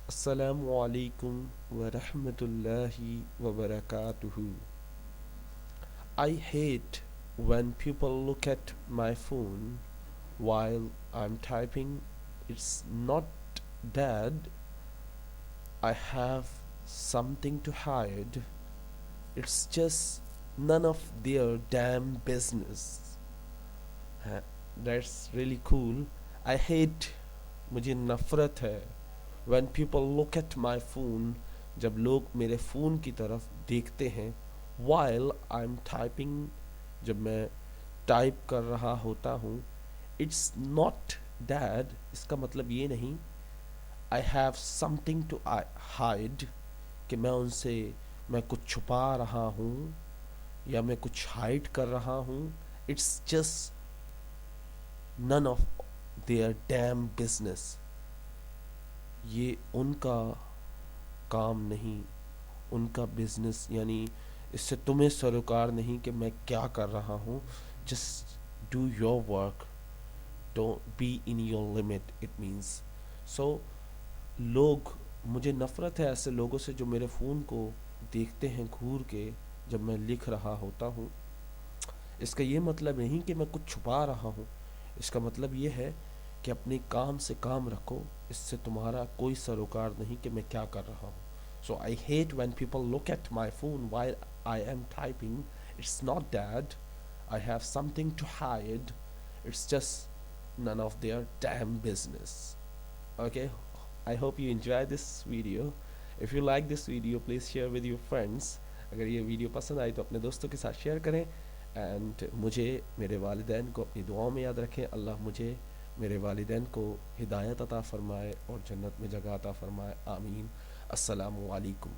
Assalamu alaikum wa rahmatullahi wa barakatuhu. I hate when people look at my phone while I'm typing. It's not that I have something to hide, it's just none of their damn business. That's really cool. I hate, मुझे नफ़रत है when people look at my phone, जब लोग मेरे phone की तरफ देखते हैं while I'm typing, जब मैं टाइप कर रहा होता हूँ. It's not that, इसका मतलब ये नहीं I have something to hide, कि मैं कुछ छुपा रहा हूँ या मैं कुछ हाइड कर रहा हूँ. It's just none of their damn business. ये उनका काम नहीं, उनका बिजनेस, यानी इससे तुम्हें सरोकार नहीं कि मैं क्या कर रहा हूँ. Just do your work, don't be in your limit, it means. So लोग, मुझे नफ़रत है ऐसे लोगों से जो मेरे फ़ोन को देखते हैं घूर के जब मैं लिख रहा होता हूँ. इसका ये मतलब नहीं कि मैं कुछ छुपा रहा हूँ, इसका मतलब ये है कि अपने काम से काम रखो, इससे तुम्हारा कोई सरोकार नहीं कि मैं क्या कर रहा हूँ. So I hate when people look at my phone while I am typing. It's not that I have something to hide, it's just none of their damn business. Okay, I hope you enjoy this video. If you like this video, please share with your friends. अगर ये video पसंद आई तो अपने दोस्तों के साथ share करें. And मुझे, मेरे वालिदैन को अपनी दुआओं में याद रखें. अल्लाह मुझे, मेरे वालिदैन को हिदायत अता फ़रमाए और जन्नत में जगह अता फ़रमाए. आमीन. अस्सलामु अलैकुम.